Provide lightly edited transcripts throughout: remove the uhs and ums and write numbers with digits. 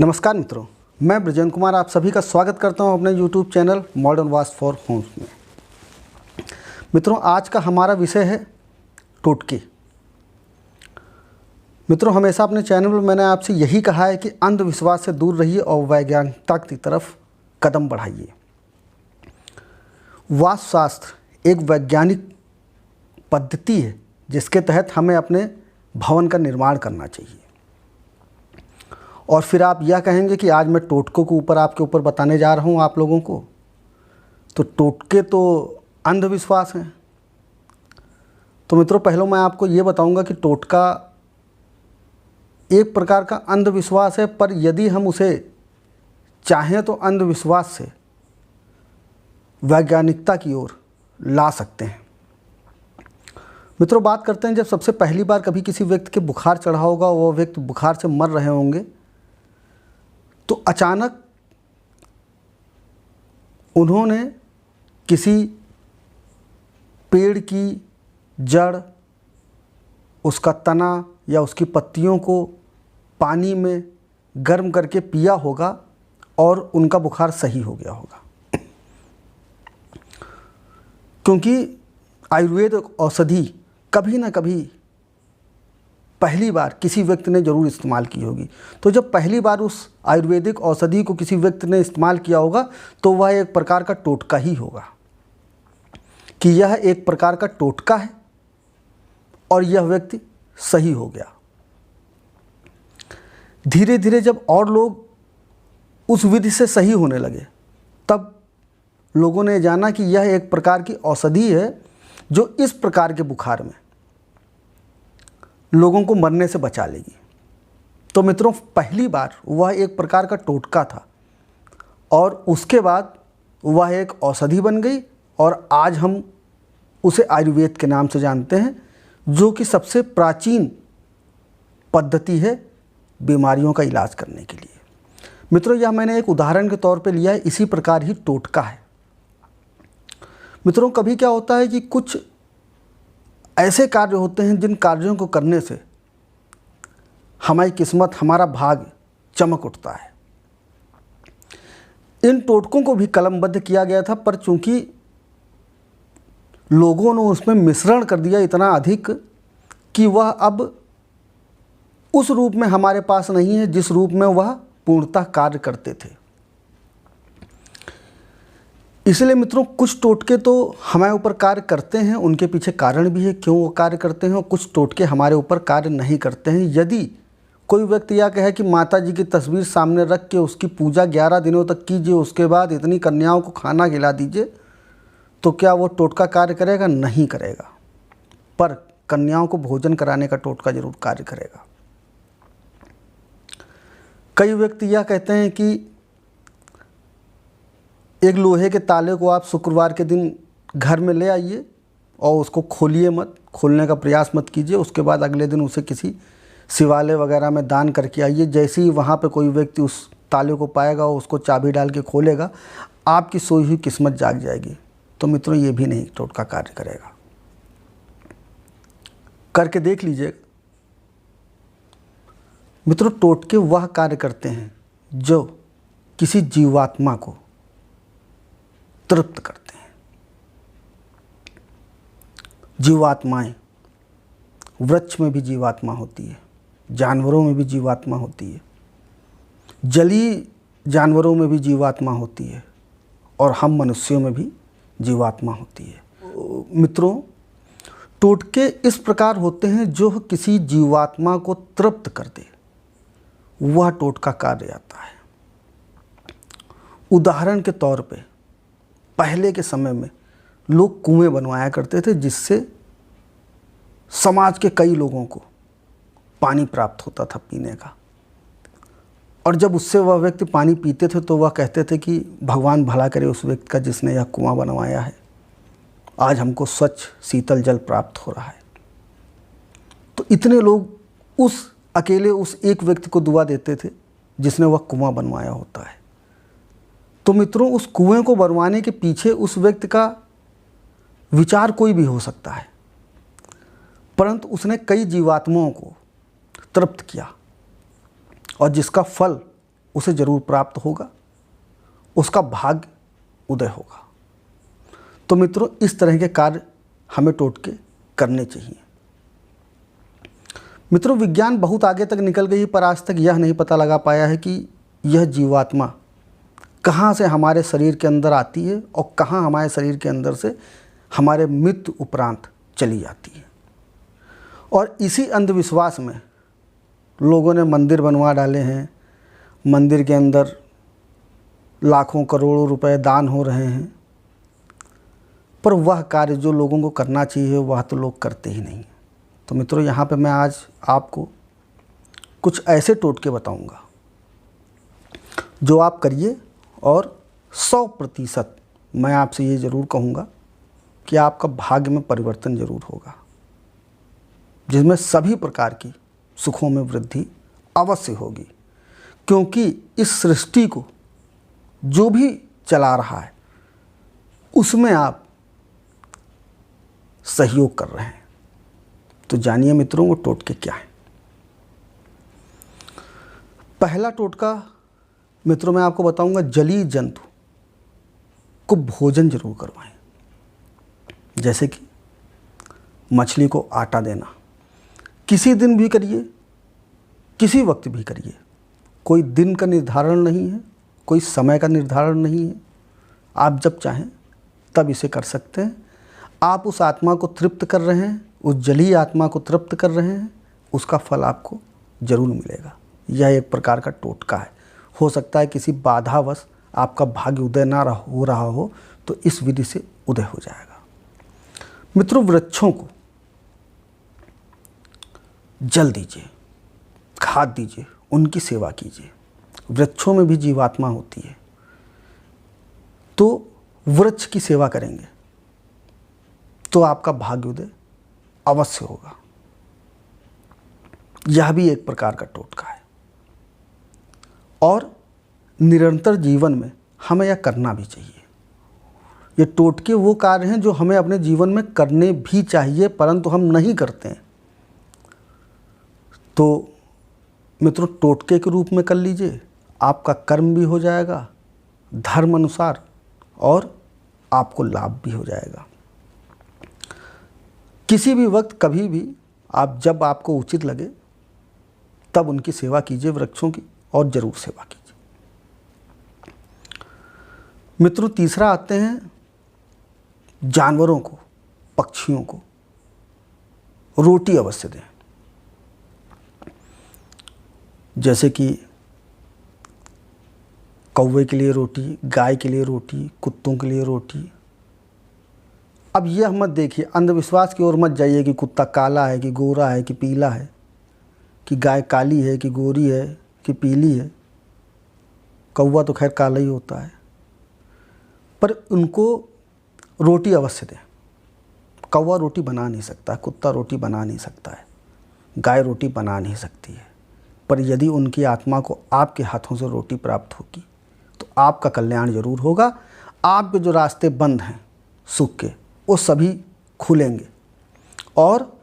नमस्कार मित्रों, मैं ब्रजेंद्र कुमार आप सभी का स्वागत करता हूं अपने YouTube channel Modern Vastu for Homes में। मित्रों, आज का हमारा विषय है टोटके। मित्रों, हमेशा अपने चैनल पर मैंने आपसे यही कहा है कि अंधविश्वास से दूर रहिए और वैज्ञानिकता की तरफ कदम बढ़ाइए। वास्तुशास्त्र एक वैज्ञानिक पद्धति है जिसके तहत हमें अपने भवन का निर्माण करना चाहिए। और फिर आप यह कहेंगे कि आज मैं टोटकों के ऊपर आपके ऊपर बताने जा रहा हूँ आप लोगों को, तो टोटके तो अंधविश्वास हैं। तो मित्रों, पहले मैं आपको ये बताऊंगा कि टोटका एक प्रकार का अंधविश्वास है, पर यदि हम उसे चाहें तो अंधविश्वास से वैज्ञानिकता की ओर ला सकते हैं। मित्रों, बात करते हैं जब सबसे पहली बार कभी किसी व्यक्ति के बुखार चढ़ा होगा, वो व्यक्ति बुखार से मर रहे होंगे, तो अचानक उन्होंने किसी पेड़ की जड़, उसका तना या उसकी पत्तियों को पानी में गर्म करके पिया होगा और उनका बुखार सही हो गया होगा। क्योंकि आयुर्वेद औषधि कभी ना कभी पहली बार किसी व्यक्ति ने ज़रूर इस्तेमाल की होगी। तो जब पहली बार उस आयुर्वेदिक औषधि को किसी व्यक्ति ने इस्तेमाल किया होगा तो वह एक प्रकार का टोटका ही होगा कि यह एक प्रकार का टोटका है और यह व्यक्ति सही हो गया। धीरे धीरे जब और लोग उस विधि से सही होने लगे, तब लोगों ने जाना कि यह एक प्रकार की औषधि है जो इस प्रकार के बुखार में लोगों को मरने से बचा लेगी। तो मित्रों, पहली बार वह एक प्रकार का टोटका था और उसके बाद वह एक औषधि बन गई और आज हम उसे आयुर्वेद के नाम से जानते हैं, जो कि सबसे प्राचीन पद्धति है बीमारियों का इलाज करने के लिए। मित्रों, यह मैंने एक उदाहरण के तौर पे लिया है, इसी प्रकार ही टोटका है। मित्रों, कभी क्या होता है कि कुछ ऐसे कार्य होते हैं जिन कार्यों को करने से हमारी किस्मत, हमारा भाग्य चमक उठता है। इन टोटकों को भी कलमबद्ध किया गया था, पर चूंकि लोगों ने उसमें मिश्रण कर दिया इतना अधिक कि वह अब उस रूप में हमारे पास नहीं है जिस रूप में वह पूर्णतः कार्य करते थे। इसलिए मित्रों, कुछ टोटके तो हमारे ऊपर कार्य करते हैं, उनके पीछे कारण भी है क्यों वो कार्य करते हैं, और कुछ टोटके हमारे ऊपर कार्य नहीं करते हैं। यदि कोई व्यक्ति यह कहे कि माता जी की तस्वीर सामने रख के उसकी पूजा 11 दिनों तक कीजिए, उसके बाद इतनी कन्याओं को खाना खिला दीजिए, तो क्या वो टोटका कार्य करेगा? नहीं करेगा। पर कन्याओं को भोजन कराने का टोटका जरूर कार्य करेगा। कई व्यक्ति यह कहते हैं कि एक लोहे के ताले को आप शुक्रवार के दिन घर में ले आइए और उसको खोलिए मत, खोलने का प्रयास मत कीजिए। उसके बाद अगले दिन उसे किसी शिवालय वगैरह में दान करके आइए। जैसे ही वहाँ पे कोई व्यक्ति उस ताले को पाएगा और उसको चाबी डाल के खोलेगा, आपकी सोई हुई किस्मत जाग जाएगी। तो मित्रों, ये भी नहीं टोटका कार्य करेगा। करके देख लीजिएगा। मित्रों, टोटके वह कार्य करते हैं जो किसी जीवात्मा को तृप्त करते हैं। जीवात्माएं, वृक्ष में भी जीवात्मा होती है, जानवरों में भी जीवात्मा होती है, जलीय जानवरों में भी जीवात्मा होती है और हम मनुष्यों में भी जीवात्मा होती है। मित्रों, टोटके इस प्रकार होते हैं जो किसी जीवात्मा को तृप्त कर दे, वह टोटका कार्य आता है। उदाहरण के तौर पे पहले के समय में लोग कुएं बनवाया करते थे जिससे समाज के कई लोगों को पानी प्राप्त होता था पीने का। और जब उससे वह व्यक्ति पानी पीते थे तो वह कहते थे कि भगवान भला करे उस व्यक्ति का जिसने यह कुआं बनवाया है, आज हमको स्वच्छ शीतल जल प्राप्त हो रहा है। तो इतने लोग उस अकेले उस एक व्यक्ति को दुआ देते थे जिसने वह कुआं बनवाया होता है। तो मित्रों, उस कुएं को बनवाने के पीछे उस व्यक्ति का विचार कोई भी हो सकता है, परंतु उसने कई जीवात्माओं को तृप्त किया और जिसका फल उसे जरूर प्राप्त होगा, उसका भाग्य उदय होगा। तो मित्रों, इस तरह के कार्य हमें टोटके करने चाहिए। मित्रों, विज्ञान बहुत आगे तक निकल गई, पर आज तक यह नहीं पता लगा पाया है कि यह जीवात्मा कहाँ से हमारे शरीर के अंदर आती है और कहाँ हमारे शरीर के अंदर से हमारे मृत्यु उपरांत चली जाती है। और इसी अंधविश्वास में लोगों ने मंदिर बनवा डाले हैं, मंदिर के अंदर लाखों करोड़ों रुपए दान हो रहे हैं, पर वह कार्य जो लोगों को करना चाहिए वह तो लोग करते ही नहीं। तो मित्रों, यहाँ पे मैं आज आपको कुछ ऐसे टोटके बताऊंगा जो आप करिए, और 100% मैं आपसे ये ज़रूर कहूँगा कि आपका भाग्य में परिवर्तन ज़रूर होगा, जिसमें सभी प्रकार की सुखों में वृद्धि अवश्य होगी। क्योंकि इस सृष्टि को जो भी चला रहा है उसमें आप सहयोग कर रहे हैं। तो जानिए मित्रों, वो टोटके क्या है। पहला टोटका मित्रों मैं आपको बताऊंगा, जलीय जंतु को भोजन जरूर करवाएं। जैसे कि मछली को आटा देना, किसी दिन भी करिए, किसी वक्त भी करिए, कोई दिन का निर्धारण नहीं है, कोई समय का निर्धारण नहीं है। आप जब चाहें तब इसे कर सकते हैं। आप उस आत्मा को तृप्त कर रहे हैं, उस जलीय आत्मा को तृप्त कर रहे हैं, उसका फल आपको जरूर मिलेगा। यह एक प्रकार का टोटका है। हो सकता है किसी बाधावश आपका भाग्य उदय ना हो रहा हो, तो इस विधि से उदय हो जाएगा। मित्रों, वृक्षों को जल दीजिए, खाद दीजिए, उनकी सेवा कीजिए। वृक्षों में भी जीवात्मा होती है, तो वृक्ष की सेवा करेंगे तो आपका भाग्य उदय अवश्य होगा। यह भी एक प्रकार का टोटका है। और निरंतर जीवन में हमें यह करना भी चाहिए। ये टोटके वो कार्य हैं जो हमें अपने जीवन में करने भी चाहिए, परंतु हम नहीं करते हैं। तो मित्रों, टोटके के रूप में कर लीजिए, आपका कर्म भी हो जाएगा धर्म अनुसार और आपको लाभ भी हो जाएगा। किसी भी वक्त, कभी भी आप, जब आपको उचित लगे तब उनकी सेवा कीजिए, वृक्षों की, और जरूर सेवा कीजिए। मित्रों, तीसरा आते हैं जानवरों को, पक्षियों को रोटी अवश्य दें। जैसे कि कौवे के लिए रोटी, गाय के लिए रोटी, कुत्तों के लिए रोटी। अब यह मत देखिए, अंधविश्वास की ओर मत जाइए कि कुत्ता काला है कि गोरा है कि पीला है, कि गाय काली है कि गोरी है कि पीली है। कौवा तो खैर काला ही होता है, पर उनको रोटी अवश्य दें। कौवा रोटी बना नहीं सकता, कुत्ता रोटी बना नहीं सकता है, गाय रोटी बना नहीं सकती है, पर यदि उनकी आत्मा को आपके हाथों से रोटी प्राप्त होगी तो आपका कल्याण जरूर होगा। आपके जो रास्ते बंद हैं सुख के, वो सभी खुलेंगे और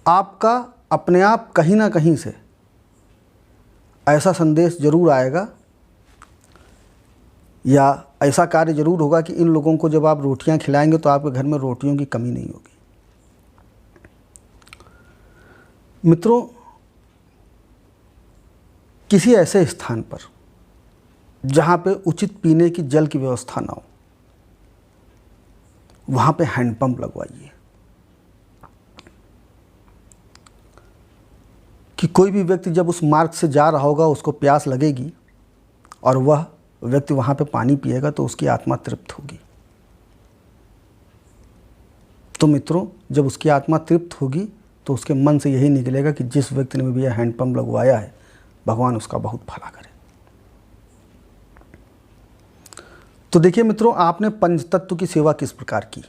आपका अपने आप कहीं ना कहीं से ऐसा संदेश जरूर आएगा या ऐसा कार्य जरूर होगा कि इन लोगों को जब आप रोटियां खिलाएंगे तो आपके घर में रोटियों की कमी नहीं होगी। मित्रों, किसी ऐसे स्थान पर जहाँ पे उचित पीने की जल की व्यवस्था ना हो, वहाँ पे हैंडपंप लगवाइए कि कोई भी व्यक्ति जब उस मार्ग से जा रहा होगा, उसको प्यास लगेगी और वह व्यक्ति वहाँ पे पानी पिएगा तो उसकी आत्मा तृप्त होगी। तो मित्रों, जब उसकी आत्मा तृप्त होगी तो उसके मन से यही निकलेगा कि जिस व्यक्ति ने भी यह हैंडपंप लगवाया है, भगवान उसका बहुत भला करे। तो देखिए मित्रों, आपने पंचतत्व की सेवा किस प्रकार की।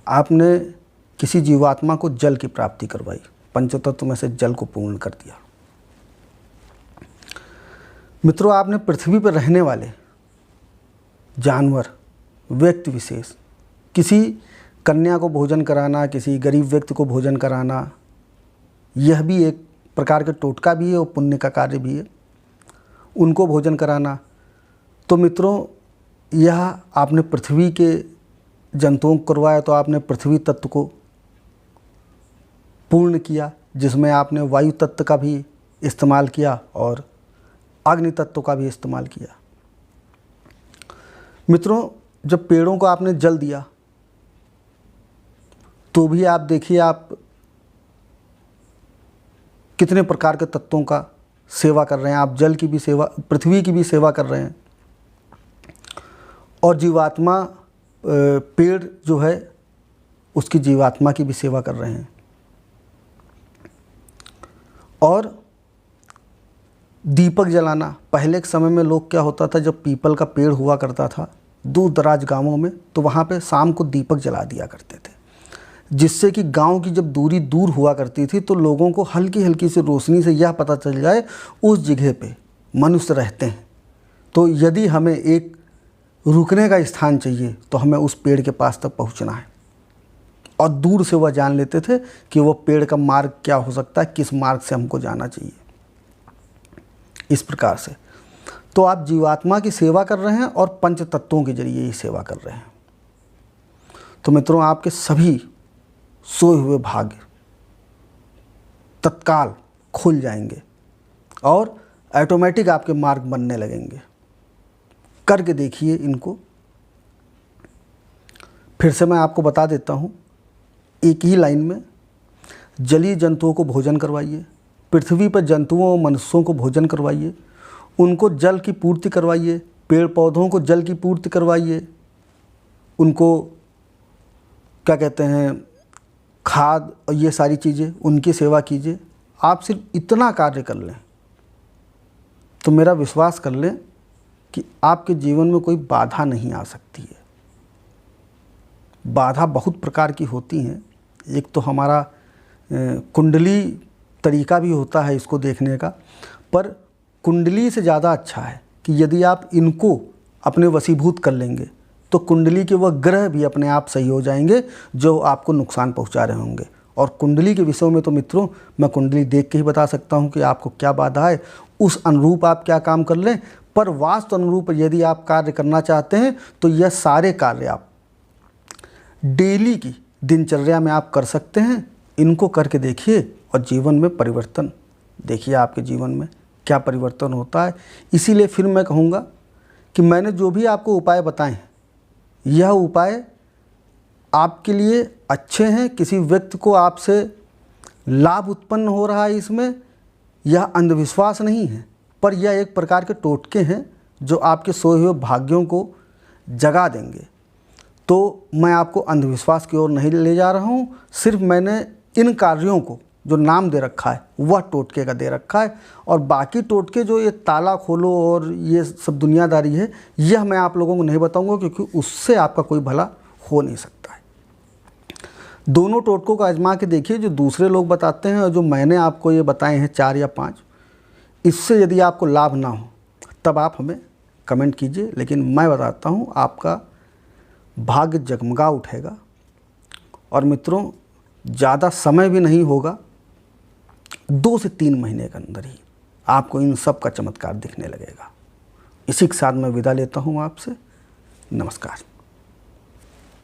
आपने किसी जीवात्मा को जल की प्राप्ति करवाई, पंचतत्व में से जल को पूर्ण कर दिया। मित्रों, आपने पृथ्वी पर रहने वाले जानवर, व्यक्ति विशेष, किसी कन्या को भोजन कराना, किसी गरीब व्यक्ति को भोजन कराना, यह भी एक प्रकार के टोटका भी है और पुण्य का कार्य भी है। उनको भोजन कराना। तो मित्रों, यह आपने पृथ्वी के जंतुओं को करवाया तो आपने पृथ्वी तत्व को पूर्ण किया, जिसमें आपने वायु तत्व का भी इस्तेमाल किया और अग्नि तत्व का भी इस्तेमाल किया। मित्रों, जब पेड़ों को आपने जल दिया तो भी आप देखिए आप कितने प्रकार के तत्वों का सेवा कर रहे हैं। आप जल की भी सेवा, पृथ्वी की भी सेवा कर रहे हैं, और जीवात्मा पेड़ जो है उसकी जीवात्मा की भी सेवा कर रहे हैं। और दीपक जलाना, पहले के समय में लोग क्या होता था, जब पीपल का पेड़ हुआ करता था दूर दराज गांवों में, तो वहाँ पे शाम को दीपक जला दिया करते थे, जिससे कि गांव की जब दूरी दूर हुआ करती थी तो लोगों को हल्की हल्की सी रोशनी से यह पता चल जाए उस जगह पे मनुष्य रहते हैं। तो यदि हमें एक रुकने का स्थान चाहिए तो हमें उस पेड़ के पास तक पहुंचना है, और दूर से वह जान लेते थे कि वह पेड़ का मार्ग क्या हो सकता है, किस मार्ग से हमको जाना चाहिए। इस प्रकार से तो आप जीवात्मा की सेवा कर रहे हैं और पंच तत्वों के जरिए ही सेवा कर रहे हैं। तो मित्रों, आपके सभी सोए हुए भाग्य तत्काल खुल जाएंगे और ऑटोमेटिक आपके मार्ग बनने लगेंगे। करके देखिए इनको। फिर से मैं आपको बता देता हूँ, एक ही लाइन में जलीय जंतुओं को भोजन करवाइए, पृथ्वी पर जंतुओं और मनुष्यों को भोजन करवाइए, उनको जल की पूर्ति करवाइए, पेड़ पौधों को जल की पूर्ति करवाइए, उनको क्या कहते हैं खाद और ये सारी चीज़ें, उनकी सेवा कीजिए। आप सिर्फ इतना कार्य कर लें तो मेरा विश्वास कर लें कि आपके जीवन में कोई बाधा नहीं आ सकती है। बाधा बहुत प्रकार की होती हैं। एक तो हमारा कुंडली तरीका भी होता है इसको देखने का, पर कुंडली से ज़्यादा अच्छा है कि यदि आप इनको अपने वशीभूत कर लेंगे तो कुंडली के वह ग्रह भी अपने आप सही हो जाएंगे जो आपको नुकसान पहुंचा रहे होंगे। और कुंडली के विषय में तो मित्रों मैं कुंडली देख के ही बता सकता हूं कि आपको क्या बाधा है, उस अनुरूप आप क्या काम कर लें। पर वास्तु अनुरूप यदि आप कार्य करना चाहते हैं तो यह सारे कार्य आप डेली की दिनचर्या में आप कर सकते हैं। इनको करके देखिए और जीवन में परिवर्तन देखिए, आपके जीवन में क्या परिवर्तन होता है। इसीलिए फिर मैं कहूँगा कि मैंने जो भी आपको उपाय बताए हैं, यह उपाय आपके लिए अच्छे हैं। किसी व्यक्ति को आपसे लाभ उत्पन्न हो रहा है इसमें, यह अंधविश्वास नहीं है, पर यह एक प्रकार के टोटके हैं जो आपके सोए हुए भाग्यों को जगा देंगे। तो मैं आपको अंधविश्वास की ओर नहीं ले जा रहा हूँ, सिर्फ मैंने इन कार्यों को जो नाम दे रखा है वह टोटके का दे रखा है, और बाकी टोटके जो ये ताला खोलो और ये सब दुनियादारी है, यह मैं आप लोगों को नहीं बताऊंगा, क्योंकि उससे आपका कोई भला हो नहीं सकता है। दोनों टोटकों को आजमा के देखिए, जो दूसरे लोग बताते हैं और जो मैंने आपको ये बताए हैं 4 या 5, इससे यदि आपको लाभ ना हो तब आप हमें कमेंट कीजिए। लेकिन मैं बताता हूँ आपका भाग्य जगमगा उठेगा। और मित्रों, ज़्यादा समय भी नहीं होगा, 2 से 3 महीने के अंदर ही आपको इन सब का चमत्कार दिखने लगेगा। इसी के साथ मैं विदा लेता हूँ आपसे। नमस्कार।